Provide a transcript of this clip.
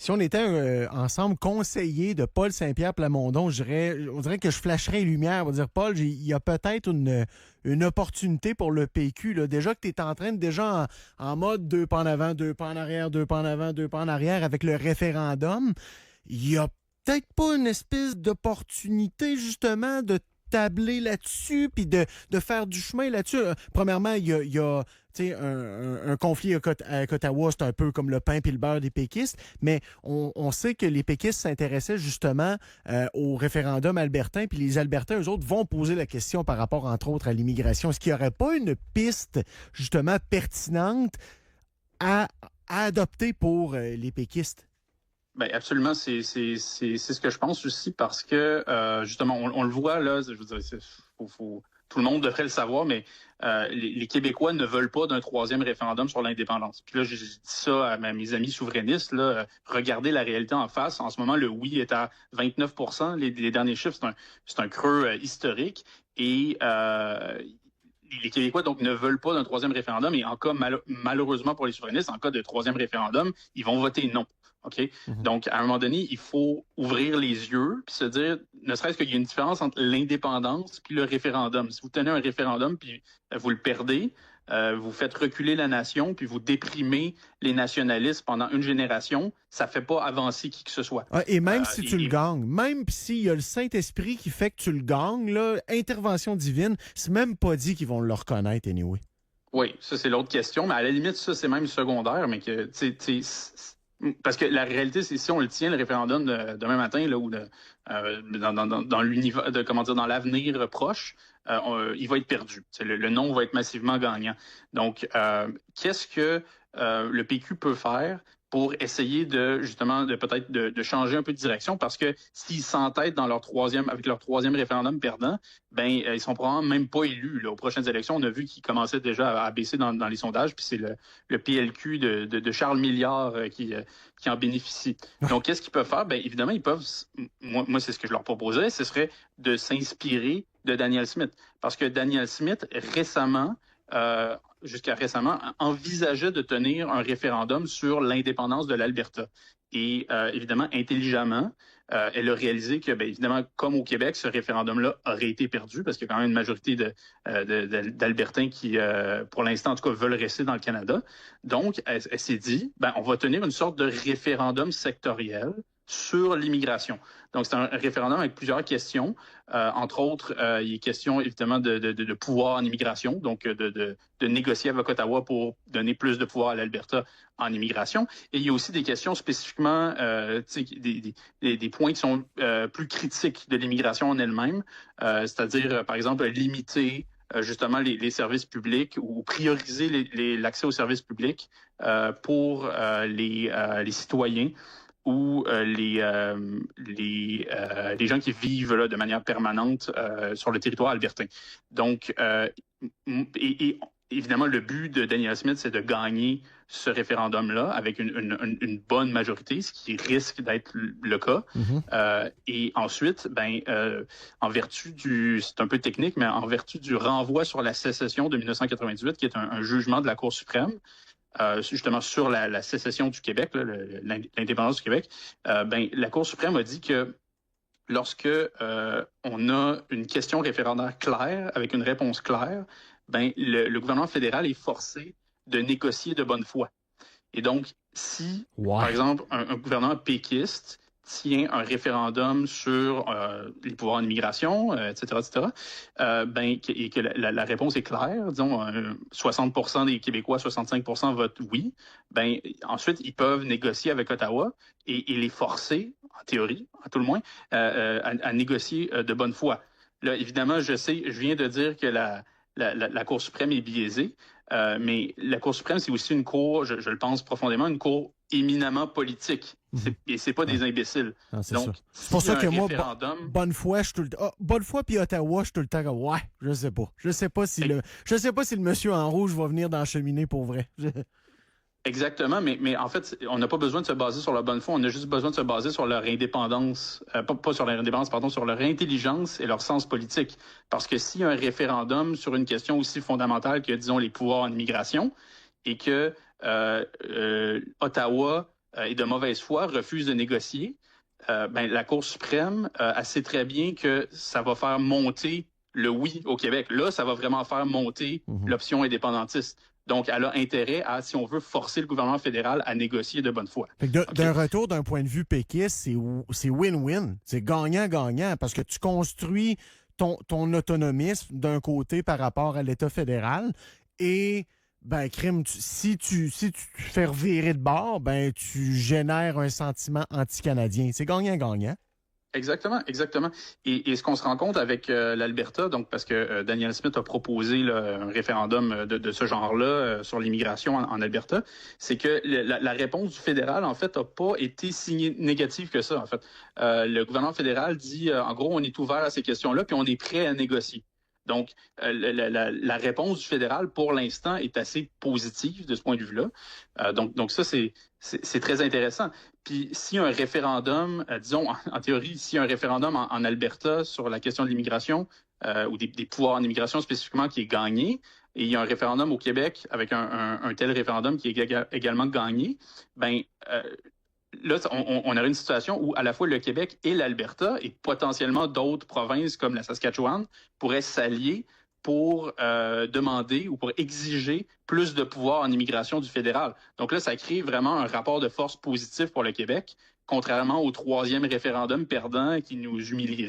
si on était ensemble conseillers de Paul Saint-Pierre Plamondon, on dirait que je flasherais les lumières. On va dire, Paul, il y a peut-être une opportunité pour le PQ. Là. Déjà que tu es en train en mode 2 pas en avant, 2 pas en arrière, 2 pas en avant, 2 pas en arrière avec le référendum, il y a peut-être pas une espèce d'opportunité justement de tabler là-dessus puis de faire du chemin là-dessus. Premièrement, il y a un conflit avec Ottawa, c'est un peu comme le pain puis le beurre des péquistes, mais on sait que les péquistes s'intéressaient justement au référendum albertain, puis les Albertains, eux autres, vont poser la question par rapport, entre autres, à l'immigration. Est-ce qu'il n'y aurait pas une piste, justement, pertinente à adopter pour les péquistes? Ben absolument, c'est ce que je pense aussi parce que justement on le voit là, je veux dire, tout le monde devrait le savoir, mais les Québécois ne veulent pas d'un troisième référendum sur l'indépendance. Puis là, je dis ça à mes amis souverainistes, là, regardez la réalité en face. En ce moment, le oui est à 29%. Les derniers chiffres, c'est un creux historique. Et les Québécois donc ne veulent pas d'un troisième référendum. Et en cas, malheureusement pour les souverainistes, en cas de troisième référendum, ils vont voter non. OK? Mm-hmm. Donc, à un moment donné, il faut ouvrir les yeux puis se dire, ne serait-ce qu'il y a une différence entre l'indépendance puis le référendum. Si vous tenez un référendum puis vous le perdez, vous faites reculer la nation puis vous déprimez les nationalistes pendant une génération, ça fait pas avancer qui que ce soit. Ah, et même si tu le gagnes, même s'il y a le Saint-Esprit qui fait que tu le gagnes, là, intervention divine, c'est même pas dit qu'ils vont le reconnaître anyway. Oui, ça c'est l'autre question, mais à la limite, ça c'est même secondaire, mais que, tu sais, parce que la réalité, c'est si on le tient, le référendum demain matin, là, ou dans l'univers, dans l'avenir proche, il va être perdu. Le non va être massivement gagnant. Donc, qu'est-ce que le PQ peut faire pour essayer de peut-être de changer un peu de direction, parce que s'ils s'entêtent dans avec leur troisième référendum perdant, ils sont probablement même pas élus là, aux prochaines élections. On a vu qu'ils commençaient déjà à baisser dans les sondages, puis c'est le PLQ de Charles Milliard qui en bénéficie. Donc, qu'est-ce qu'ils peuvent faire? Évidemment, ils peuvent, moi c'est ce que je leur proposerais, ce serait de s'inspirer de Danielle Smith. Parce que Danielle Smith, jusqu'à récemment, envisageait de tenir un référendum sur l'indépendance de l'Alberta. Et évidemment, intelligemment, elle a réalisé que, évidemment, comme au Québec, ce référendum-là aurait été perdu parce qu'il y a quand même une majorité d'Albertains qui, pour l'instant, en tout cas, veulent rester dans le Canada. Donc, elle s'est dit, on va tenir une sorte de référendum sectoriel sur l'immigration. Donc, c'est un référendum avec plusieurs questions. Entre autres, il est question, évidemment, de pouvoir en immigration, donc de négocier avec Ottawa pour donner plus de pouvoir à l'Alberta en immigration. Et il y a aussi des questions spécifiquement, des points qui sont plus critiques de l'immigration en elle-même, c'est-à-dire, par exemple, limiter justement les services publics ou prioriser l'accès aux services publics pour les citoyens ou les gens qui vivent là, de manière permanente sur le territoire albertain. Donc, et évidemment, le but de Danielle Smith, c'est de gagner ce référendum-là avec une bonne majorité, ce qui risque d'être le cas. Mm-hmm. Et ensuite, en vertu c'est un peu technique, mais en vertu du renvoi sur la sécession de 1998, qui est un jugement de la Cour suprême, justement sur la sécession du Québec, là, l'indépendance du Québec, la Cour suprême a dit que lorsque on a une question référendaire claire, avec une réponse claire, le gouvernement fédéral est forcé de négocier de bonne foi. Et donc, si, par exemple, un gouvernement péquiste tient un référendum sur les pouvoirs en immigration, etc., et que la réponse est claire, disons 60% des Québécois, 65% votent oui, ensuite, ils peuvent négocier avec Ottawa et les forcer, en théorie, à tout le moins, à négocier de bonne foi. Là, évidemment, je viens de dire que la Cour suprême est biaisée, mais la Cour suprême, c'est aussi une cour, je le pense profondément, une cour éminemment politique. Et c'est pas des imbéciles. Non, donc, c'est pour ça que moi, bonne foi, bonne foi puis Ottawa, je suis tout le temps je sais pas. Je sais pas si le monsieur en rouge va venir dans la cheminée pour vrai. Exactement, mais en fait, on n'a pas besoin de se baser sur la bonne foi, on a juste besoin de se baser sur leur indépendance, pas sur leur indépendance, pardon, sur leur intelligence et leur sens politique. Parce que s'il y a un référendum sur une question aussi fondamentale que, disons, les pouvoirs en immigration, et que Ottawa et de mauvaise foi refuse de négocier, la Cour suprême, elle sait très bien que ça va faire monter le oui au Québec. Là, ça va vraiment faire monter l'option indépendantiste. Donc, elle a intérêt à, si on veut, forcer le gouvernement fédéral à négocier de bonne foi. D'un retour d'un point de vue péquiste, c'est win-win. C'est gagnant-gagnant parce que tu construis ton autonomisme d'un côté par rapport à l'État fédéral et crime, si tu fais revirer de bord, tu génères un sentiment anti-canadien. C'est gagnant-gagnant. Exactement, exactement. Et ce qu'on se rend compte avec l'Alberta, donc parce que Danielle Smith a proposé là, un référendum de ce genre-là sur l'immigration en Alberta, c'est que la réponse du fédéral, en fait, n'a pas été si négative que ça, en fait. Le gouvernement fédéral dit, en gros, on est ouvert à ces questions-là, puis on est prêt à négocier. Donc, la réponse du fédéral, pour l'instant, est assez positive de ce point de vue-là. Donc ça, c'est très intéressant. Puis, si un référendum, disons, en théorie, si un référendum en Alberta sur la question de l'immigration ou des pouvoirs en immigration spécifiquement qui est gagné, et il y a un référendum au Québec avec un tel référendum qui est également gagné, là, on aurait une situation où à la fois le Québec et l'Alberta et potentiellement d'autres provinces comme la Saskatchewan pourraient s'allier pour demander ou pour exiger plus de pouvoir en immigration du fédéral. Donc là, ça crée vraiment un rapport de force positif pour le Québec, contrairement au troisième référendum perdant qui nous humilierait